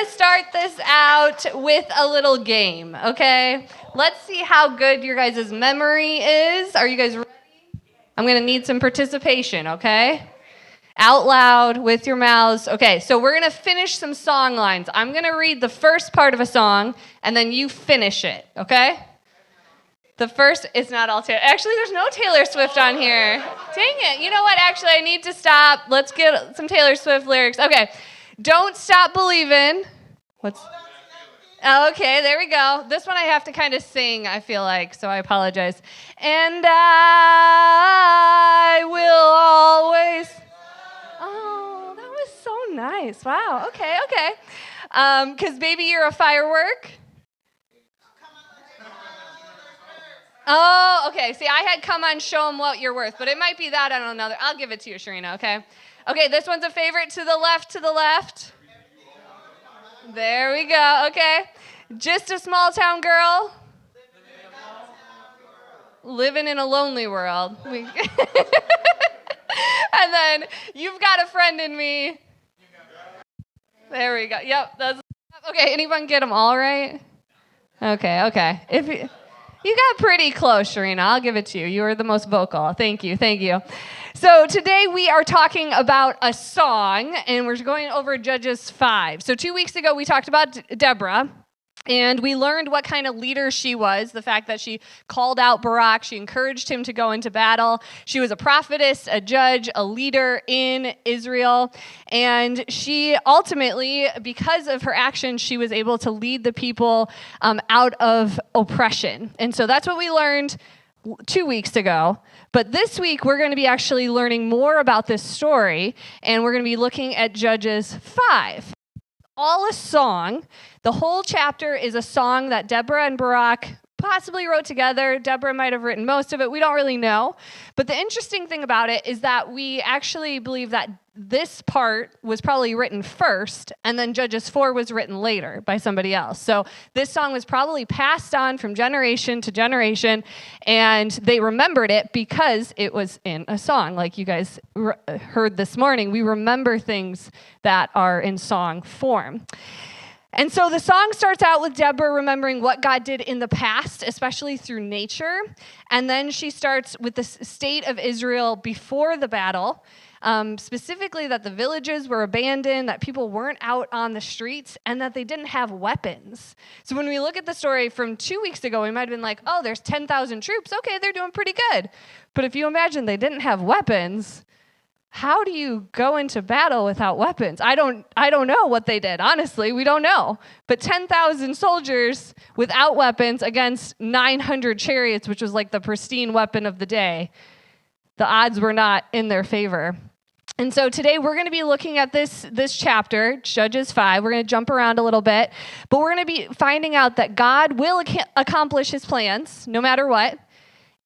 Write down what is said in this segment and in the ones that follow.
going to start this out with a little game, okay? Let's see how good your guys' memory is. Are you guys ready? I'm going to need some participation, okay? Out loud with your mouths. Okay, so we're going to finish some song lines. I'm going to read the first part of a song, and then you finish it, okay? The first, it's not all Taylor. Actually, there's no Taylor Swift on here. Dang it. You know what? Actually, I need to stop. Let's get some Taylor Swift lyrics. Okay. Don't Stop Believin'. Okay, there we go. This one I have to kind of sing, I feel like, so I apologize. And I will always. Oh, that was so nice. Wow. Okay. Because Baby, You're a Firework. Oh, okay. See, I had Come On, Show 'Em What You're Worth, but it might be that on another. I'll give it to you, Sharina, okay? Okay, this one's a favorite. To the left. There we go, okay. Just a Small Town Girl. Living in a Lonely World. And then You've Got a Friend in Me. There we go. Yep. Okay, anyone get them all right? Okay. You got pretty close, Sharina. I'll give it to you. You were the most vocal. Thank you. So today we are talking about a song, and we're going over Judges 5. So 2 weeks ago we talked about Deborah, and we learned what kind of leader she was, the fact that she called out Barak, she encouraged him to go into battle. She was a prophetess, a judge, a leader in Israel, and she ultimately, because of her actions, she was able to lead the people out of oppression. And so that's what we learned 2 weeks ago. But this week, we're going to be actually learning more about this story, and we're going to be looking at Judges 5. All a song. The whole chapter is a song that Deborah and Barak possibly wrote together. Deborah might have written most of it. We don't really know. But the interesting thing about it is that we actually believe that this part was probably written first, and then Judges 4 was written later by somebody else. So this song was probably passed on from generation to generation, and they remembered it because it was in a song. Like you guys heard this morning, we remember things that are in song form. And so the song starts out with Deborah remembering what God did in the past, especially through nature. And then she starts with the state of Israel before the battle, specifically that the villages were abandoned, that people weren't out on the streets, and that they didn't have weapons. So when we look at the story from 2 weeks ago, we might have been like, oh, there's 10,000 troops. Okay, they're doing pretty good. But if you imagine they didn't have weapons, how do you go into battle without weapons? I don't know what they did. Honestly, we don't know. But 10,000 soldiers without weapons against 900 chariots, which was like the pristine weapon of the day, the odds were not in their favor. And so today we're going to be looking at this chapter, Judges 5. We're going to jump around a little bit, but we're going to be finding out that God will accomplish his plans no matter what.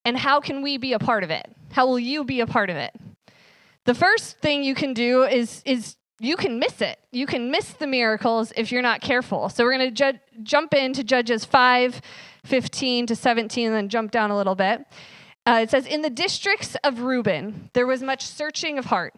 And how can we be a part of it? How will you be a part of it? The first thing you can do is you can miss it. You can miss the miracles if you're not careful. So we're going to jump into Judges 5:15 to 17, and then jump down a little bit. It says, in the districts of Reuben, there was much searching of heart.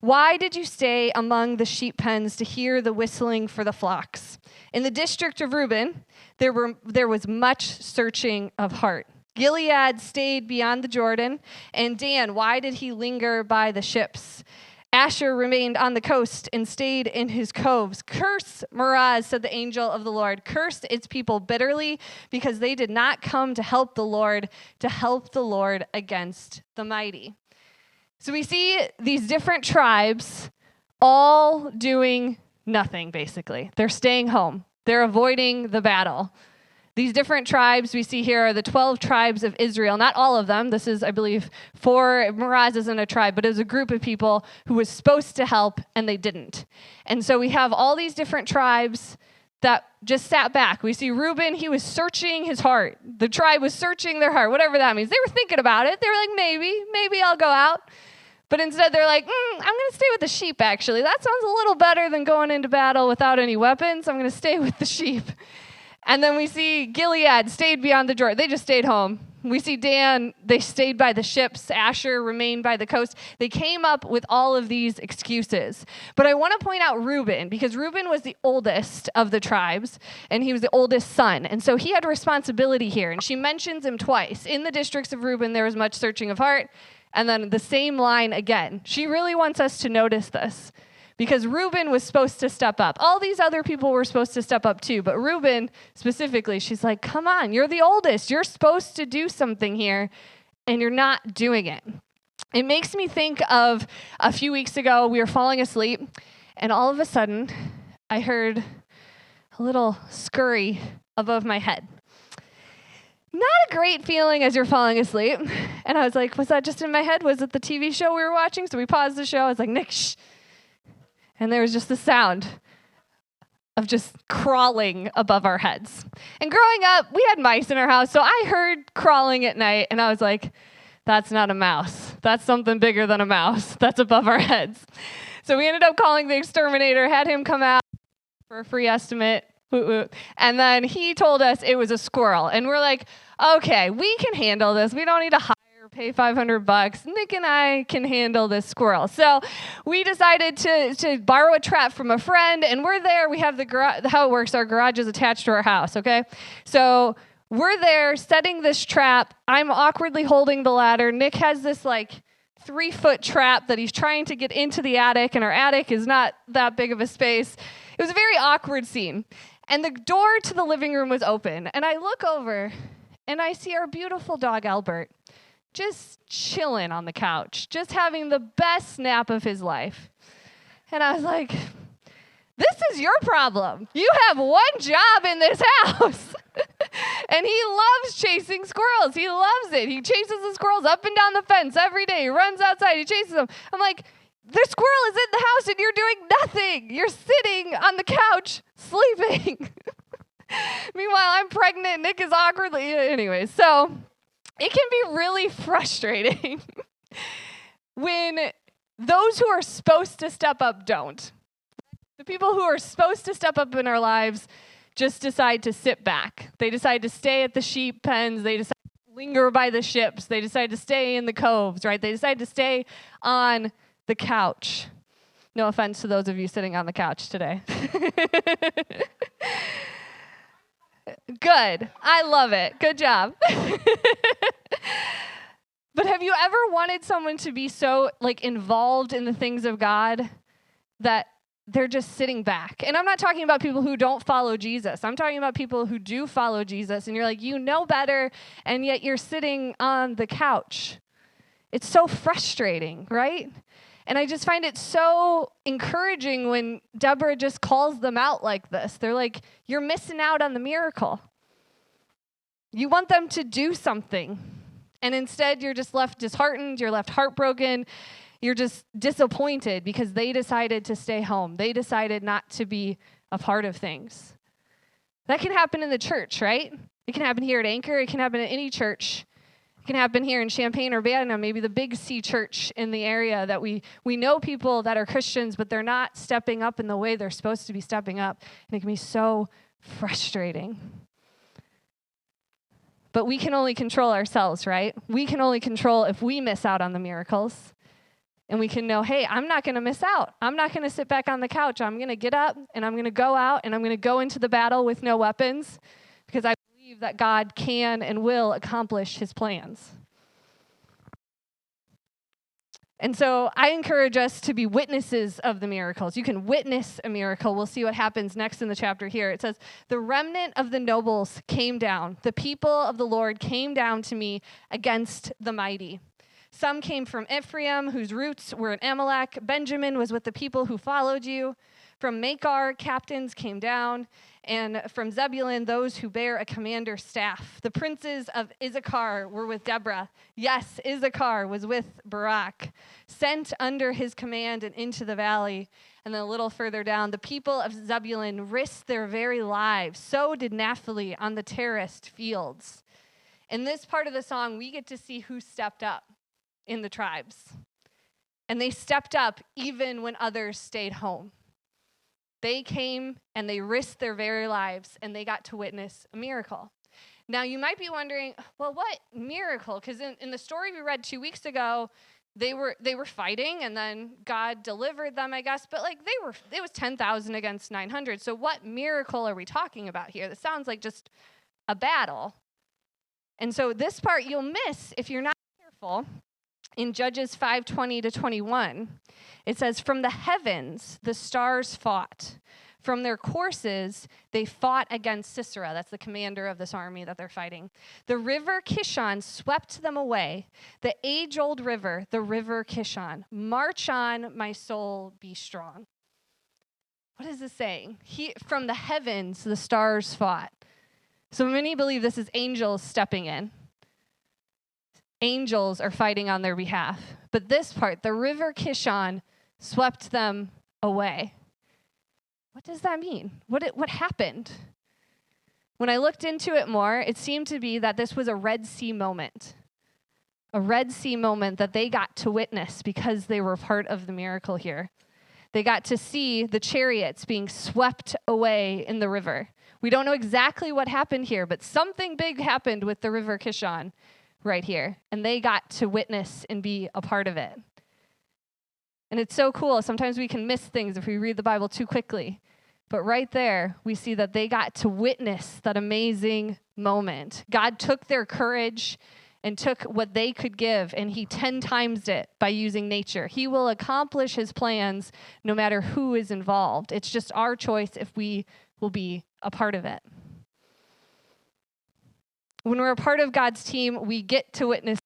Why did you stay among the sheep pens to hear the whistling for the flocks? In the district of Reuben, there was much searching of heart. Gilead stayed beyond the Jordan, and Dan, why did he linger by the ships? Asher remained on the coast and stayed in his coves. Curse Meroz, said the angel of the Lord. Cursed its people bitterly because they did not come to help the Lord against the mighty. So we see these different tribes all doing nothing, basically. They're staying home. They're avoiding the battle. These different tribes we see here are the 12 tribes of Israel. Not all of them. This is, I believe, Meroz isn't a tribe, but it was a group of people who was supposed to help, and they didn't. And so we have all these different tribes that just sat back. We see Reuben, he was searching his heart. The tribe was searching their heart, whatever that means. They were thinking about it. They were like, maybe I'll go out. But instead they're like, I'm going to stay with the sheep, actually. That sounds a little better than going into battle without any weapons. I'm going to stay with the sheep. And then we see Gilead stayed beyond the Jordan. They just stayed home. We see Dan, they stayed by the ships. Asher remained by the coast. They came up with all of these excuses. But I want to point out Reuben, because Reuben was the oldest of the tribes, and he was the oldest son. And so he had responsibility here. And she mentions him twice. In the districts of Reuben, there was much searching of heart. And then the same line again. She really wants us to notice this, because Reuben was supposed to step up. All these other people were supposed to step up too, but Reuben specifically, she's like, come on, you're the oldest. You're supposed to do something here, and you're not doing it. It makes me think of a few weeks ago, we were falling asleep, and all of a sudden, I heard a little scurry above my head. Not a great feeling as you're falling asleep. And I was like, was that just in my head? Was it the TV show we were watching? So we paused the show. I was like, Nick, shh. And there was just the sound of just crawling above our heads. And growing up, we had mice in our house, so I heard crawling at night, and I was like, that's not a mouse. That's something bigger than a mouse. That's above our heads. So we ended up calling the exterminator, had him come out for a free estimate. And then he told us it was a squirrel. And we're like, okay, we can handle this. We don't need to hire, pay $500. Nick and I can handle this squirrel. So we decided to borrow a trap from a friend, and we're there. We have the garage. How it works, our garage is attached to our house, okay? So we're there setting this trap. I'm awkwardly holding the ladder. Nick has this 3-foot trap that he's trying to get into the attic, and our attic is not that big of a space. It was a very awkward scene. And the door to the living room was open. And I look over, and I see our beautiful dog, Albert, just chilling on the couch, just having the best nap of his life. And I was like, this is your problem. You have one job in this house. And he loves chasing squirrels. He loves it. He chases the squirrels up and down the fence every day. He runs outside. He chases them. I'm like, the squirrel is in the house and you're doing nothing. You're sitting on the couch sleeping. Meanwhile, I'm pregnant. Nick is awkwardly. Anyways, so it can be really frustrating when those who are supposed to step up don't. The people who are supposed to step up in our lives just decide to sit back. They decide to stay at the sheep pens. They decide to linger by the ships. They decide to stay in the coves, right? They decide to stay on the couch. No offense to those of you sitting on the couch today. Good. I love it. Good job. But have you ever wanted someone to be so involved in the things of God that they're just sitting back? And I'm not talking about people who don't follow Jesus. I'm talking about people who do follow Jesus, and you're like, you know better, and yet you're sitting on the couch. It's so frustrating, right? And I just find it so encouraging when Deborah just calls them out like this. They're like, you're missing out on the miracle. You want them to do something. And instead, you're just left disheartened. You're left heartbroken. You're just disappointed because they decided to stay home. They decided not to be a part of things. That can happen in the church, right? It can happen here at Anchor. It can happen at any church. It can happen here in Champaign-Urbana, maybe the Big C church in the area, that we know people that are Christians, but they're not stepping up in the way they're supposed to be stepping up. And it can be so frustrating. But we can only control ourselves, right? We can only control if we miss out on the miracles. And we can know, hey, I'm not going to miss out. I'm not going to sit back on the couch. I'm going to get up, and I'm going to go out, and I'm going to go into the battle with no weapons, because I believe that God can and will accomplish his plans. And so I encourage us to be witnesses of the miracles. You can witness a miracle. We'll see what happens next in the chapter here. It says, the remnant of the nobles came down. The people of the Lord came down to me against the mighty. Some came from Ephraim, whose roots were in Amalek. Benjamin was with the people who followed you. From Makar, captains came down, and from Zebulun, those who bear a commander's staff. The princes of Issachar were with Deborah. Yes, Issachar was with Barak, sent under his command and into the valley. And then a little further down, the people of Zebulun risked their very lives. So did Naphtali on the terraced fields. In this part of the song, we get to see who stepped up in the tribes. And they stepped up even when others stayed home. They came and they risked their very lives, and they got to witness a miracle. Now, you might be wondering, well, what miracle? Because in the story we read 2 weeks ago, they were fighting, and then God delivered them, I guess. But it was 10,000 against 900. So what miracle are we talking about here? That sounds like just a battle. And so this part you'll miss if you're not careful. In Judges 5:20-21, it says, "From the heavens the stars fought. From their courses they fought against Sisera." That's the commander of this army that they're fighting. "The river Kishon swept them away. The age-old river, the river Kishon. March on, my soul, be strong." What is this saying? From the heavens the stars fought. So many believe this is angels stepping in. Angels are fighting on their behalf. But this part, the river Kishon swept them away. What does that mean? What happened? When I looked into it more, it seemed to be that this was a Red Sea moment. A Red Sea moment that they got to witness because they were part of the miracle here. They got to see the chariots being swept away in the river. We don't know exactly what happened here, but something big happened with the river Kishon right here, and they got to witness and be a part of it. And it's so cool. Sometimes we can miss things if we read the Bible too quickly. But right there, we see that they got to witness that amazing moment. God took their courage and took what they could give, and he 10 times it by using nature. He will accomplish his plans no matter who is involved. It's just our choice if we will be a part of it. When we're a part of God's team, we get to witness.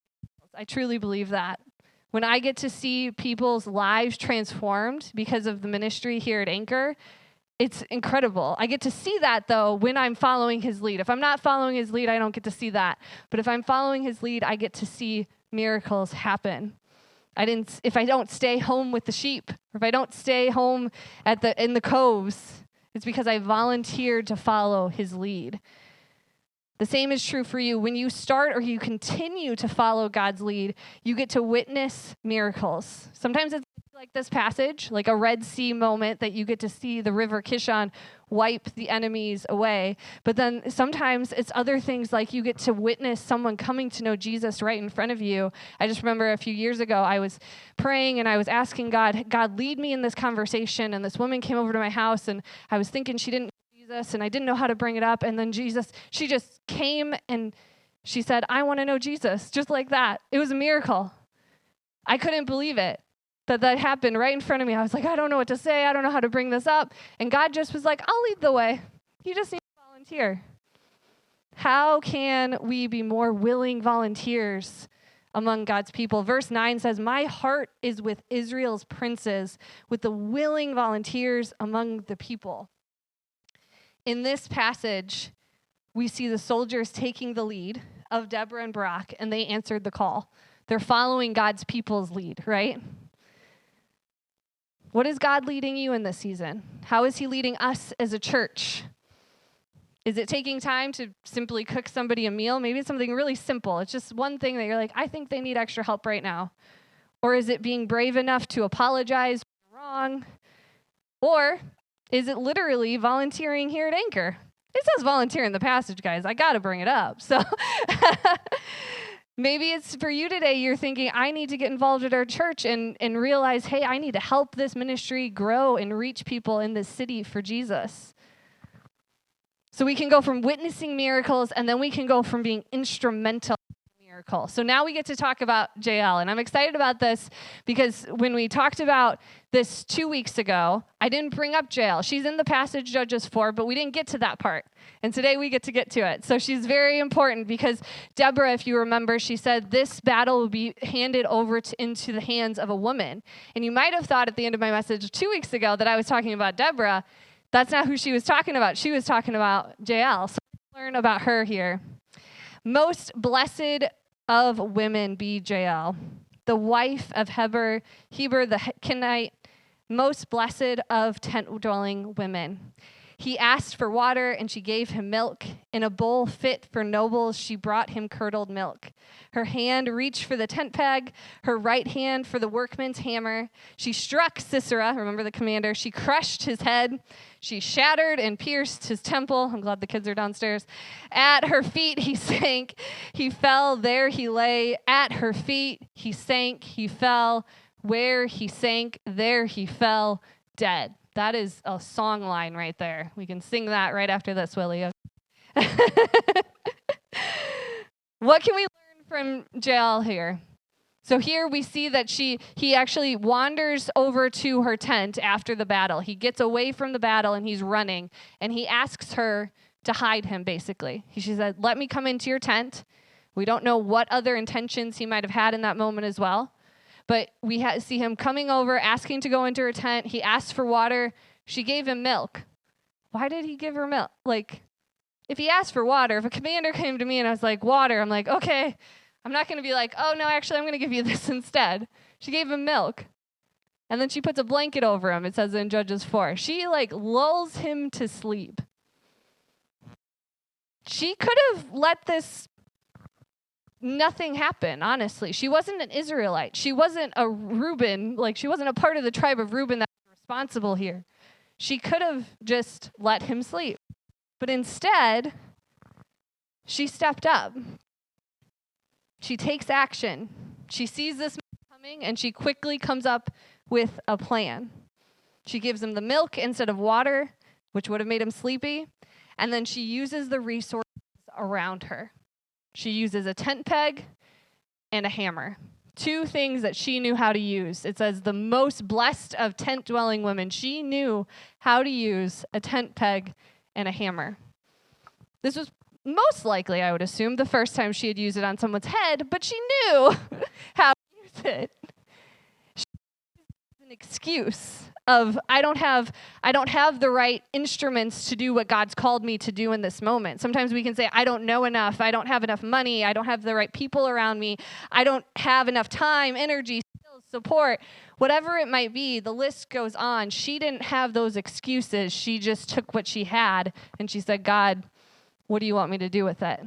I truly believe that. When I get to see people's lives transformed because of the ministry here at Anchor, it's incredible. I get to see that, though, when I'm following his lead. If I'm not following his lead, I don't get to see that. But if I'm following his lead, I get to see miracles happen. If I don't stay home with the sheep, or if I don't stay home in the coves, it's because I volunteered to follow his lead. The same is true for you. When you start or you continue to follow God's lead, you get to witness miracles. Sometimes it's like this passage, like a Red Sea moment that you get to see the river Kishon wipe the enemies away. But then sometimes it's other things, like you get to witness someone coming to know Jesus right in front of you. I just remember a few years ago, I was praying and I was asking God, lead me in this conversation. And this woman came over to my house, and I was thinking she didn't Jesus, and I didn't know how to bring it up. And then she just came and she said, "I want to know Jesus," just like that. It was a miracle. I couldn't believe it, that happened right in front of me. I was like, I don't know what to say. I don't know how to bring this up. And God just was like, I'll lead the way. You just need to volunteer. How can we be more willing volunteers among God's people? Verse 9 says, "My heart is with Israel's princes, with the willing volunteers among the people." In this passage, we see the soldiers taking the lead of Deborah and Barak, and they answered the call. They're following God's people's lead, right? What is God leading you in this season? How is he leading us as a church? Is it taking time to simply cook somebody a meal? Maybe it's something really simple. It's just one thing that you're like, I think they need extra help right now. Or is it being brave enough to apologize when you're wrong? Or is it literally volunteering here at Anchor? It says volunteer in the passage, guys. I got to bring it up. So maybe it's for you today. You're thinking, I need to get involved at our church and realize, hey, I need to help this ministry grow and reach people in this city for Jesus. So we can go from witnessing miracles, and then we can go from being instrumental in miracle. So now we get to talk about JL, and I'm excited about this because when we talked about this 2 weeks ago, I didn't bring up JL. She's in the passage, Judges 4, but we didn't get to that part. And today we get to it. So she's very important because Deborah, if you remember, she said this battle will be handed over into the hands of a woman. And you might have thought at the end of my message 2 weeks ago that I was talking about Deborah. That's not who she was talking about. She was talking about JL. So let's learn about her here. Most blessed of women be JL, the wife of Heber the Kenite, most blessed of tent-dwelling women. He asked for water, and she gave him milk. In a bowl fit for nobles, she brought him curdled milk. Her hand reached for the tent peg, her right hand for the workman's hammer. She struck Sisera, remember the commander. She crushed his head. She shattered and pierced his temple. I'm glad the kids are downstairs. At her feet he sank. He fell. There he lay. At her feet he sank. He fell. Where he sank, there he fell, dead. That is a song line right there. We can sing that right after this, Willie. What can we learn from Jael here? So here we see that he actually wanders over to her tent after the battle. He gets away from the battle and he's running, and he asks her to hide him, basically. She said, let me come into your tent. We don't know what other intentions he might have had in that moment as well. But we see him coming over, asking to go into her tent. He asked for water. She gave him milk. Why did he give her milk? Like, if he asked for water, if a commander came to me and I was like, water, I'm like, okay. I'm not going to be like, oh, no, actually, I'm going to give you this instead. She gave him milk. And then she puts a blanket over him, it says in Judges 4. She, lulls him to sleep. She could have let nothing happened, honestly. She wasn't an Israelite. She wasn't a Reuben, she wasn't a part of the tribe of Reuben that was responsible here. She could have just let him sleep. But instead, she stepped up. She takes action. She sees this coming, and she quickly comes up with a plan. She gives him the milk instead of water, which would have made him sleepy, and then she uses the resources around her. She uses a tent peg and a hammer. Two things that she knew how to use. It says the most blessed of tent-dwelling women. She knew how to use a tent peg and a hammer. This was most likely, I would assume, the first time she had used it on someone's head, but she knew how to use it. She used an excuse of I don't have the right instruments to do what God's called me to do in this moment. Sometimes we can say, I don't know enough, I don't have enough money, I don't have the right people around me, I don't have enough time, energy, skills, support, whatever it might be, the list goes on. She didn't have those excuses. She just took what she had and she said, God, what do you want me to do with it?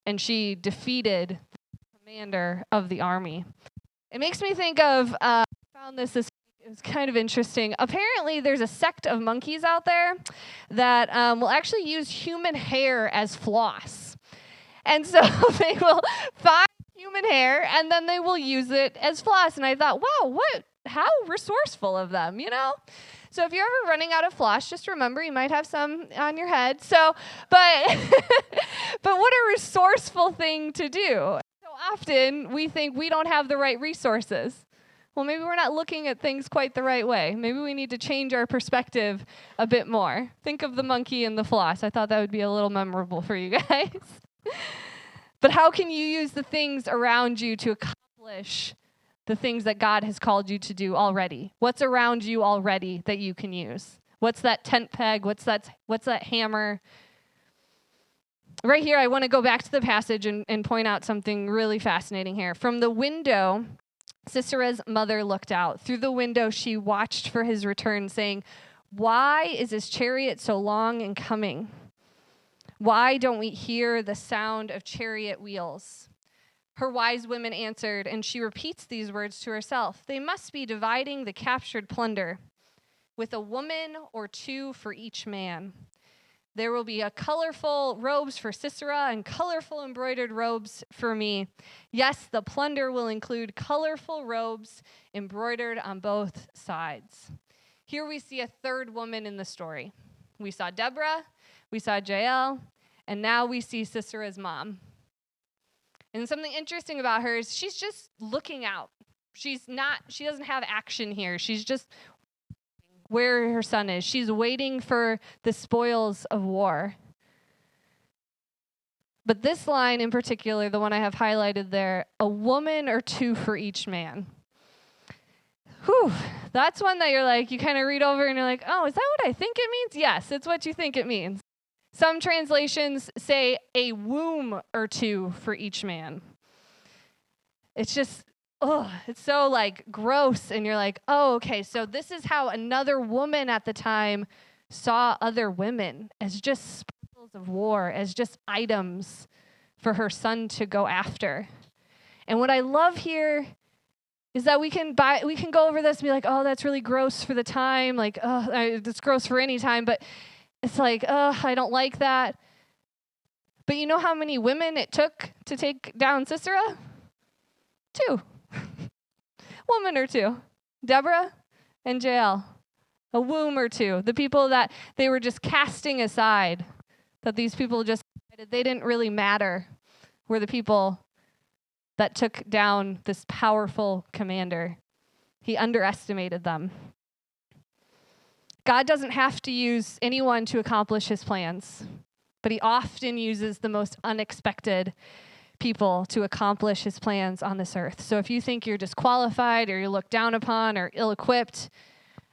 And she defeated the commander of the army. It makes me think of, I found this it was kind of interesting. Apparently, there's a sect of monkeys out there that will actually use human hair as floss. And so they will find human hair, and then they will use it as floss. And I thought, wow, how resourceful of them, So if you're ever running out of floss, just remember you might have some on your head. But what a resourceful thing to do. So often, we think we don't have the right resources. Well, maybe we're not looking at things quite the right way. Maybe we need to change our perspective a bit more. Think of the monkey and the floss. I thought that would be a little memorable for you guys. But how can you use the things around you to accomplish the things that God has called you to do already? What's around you already that you can use? What's that tent peg? What's that hammer? Right here, I want to go back to the passage and point out something really fascinating here. From the window, Sisera's mother looked out. Through the window, she watched for his return, saying, why is his chariot so long in coming? Why don't we hear the sound of chariot wheels? Her wise women answered, and she repeats these words to herself. They must be dividing the captured plunder with a woman or two for each man. There will be colorful robes for Sisera and colorful embroidered robes for me. Yes, the plunder will include colorful robes embroidered on both sides. Here we see a third woman in the story. We saw Deborah, we saw Jael, and now we see Sisera's mom. And something interesting about her is she's just looking out. She doesn't have action here. She's just where her son is. She's waiting for the spoils of war. But this line in particular, the one I have highlighted there, a woman or two for each man. Whew, that's one that you kind of read over and you're like, oh, is that what I think it means? Yes, it's what you think it means. Some translations say a womb or two for each man. It's just, it's so gross. And you're like, oh, okay, so this is how another woman at the time saw other women as just spoils of war, as just items for her son to go after. And what I love here is that we can go over this and be like, oh, that's really gross for the time. Like, oh, it's gross for any time. But it's like, oh, I don't like that. But you know how many women it took to take down Sisera? 2. Woman or 2. Deborah and Jael. A womb or 2. The people that they were just casting aside, that these people just decided they didn't really matter, were the people that took down this powerful commander. He underestimated them. God doesn't have to use anyone to accomplish his plans, but he often uses the most unexpected people to accomplish his plans on this earth. So if you think you're disqualified or you're looked down upon or ill-equipped,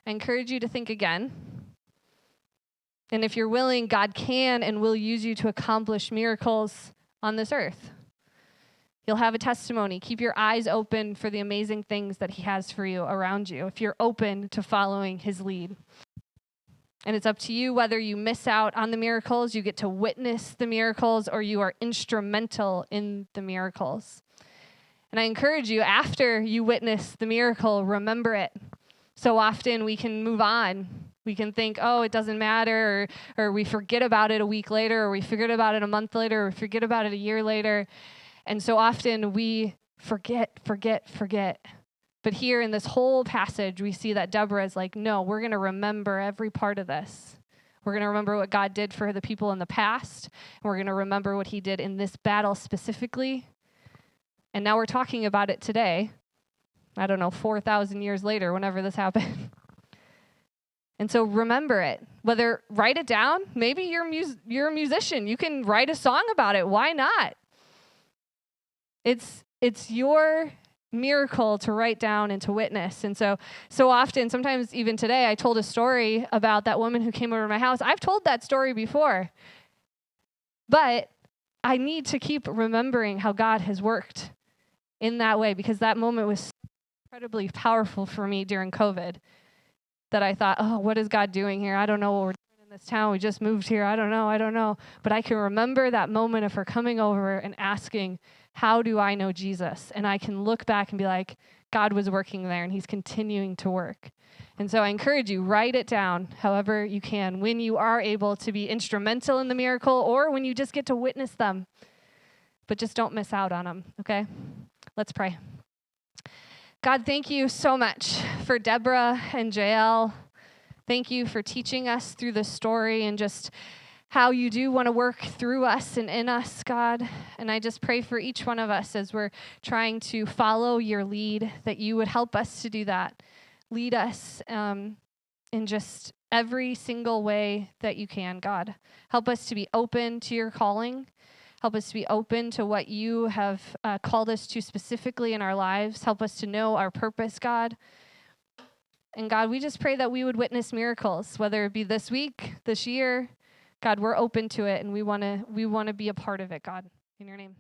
I encourage you to think again. And if you're willing, God can and will use you to accomplish miracles on this earth. You'll have a testimony. Keep your eyes open for the amazing things that he has for you around you if you're open to following his lead. And it's up to you whether you miss out on the miracles, you get to witness the miracles, or you are instrumental in the miracles. And I encourage you, after you witness the miracle, remember it. So often we can move on. We can think, oh, it doesn't matter, or we forget about it a week later, or we forget about it a month later, or we forget about it a year later. And so often we forget. But here in this whole passage, we see that Deborah is like, no, we're going to remember every part of this. We're going to remember what God did for the people in the past. And we're going to remember what he did in this battle specifically. And now we're talking about it today. I don't know, 4,000 years later, whenever this happened. And so remember it. Whether write it down. Maybe you're a musician. You can write a song about it. Why not? It's your miracle to write down and to witness. And so often, sometimes even today, I told a story about that woman who came over to my house. I've told that story before. But I need to keep remembering how God has worked in that way, because that moment was incredibly powerful for me during COVID, that I thought, oh, what is God doing here? I don't know what we're doing in this town. We just moved here. I don't know. But I can remember that moment of her coming over and asking, how do I know Jesus? And I can look back and be like, God was working there and he's continuing to work. And so I encourage you, write it down however you can, when you are able to be instrumental in the miracle or when you just get to witness them. But just don't miss out on them, okay? Let's pray. God, thank you so much for Deborah and Jael. Thank you for teaching us through this story and just how you do want to work through us and in us, God. And I just pray for each one of us as we're trying to follow your lead, that you would help us to do that. Lead us in just every single way that you can, God. Help us to be open to your calling. Help us to be open to what you have called us to specifically in our lives. Help us to know our purpose, God. And God, we just pray that we would witness miracles, whether it be this week, this year. God, we're open to it, and we want to be a part of it, God. In your name.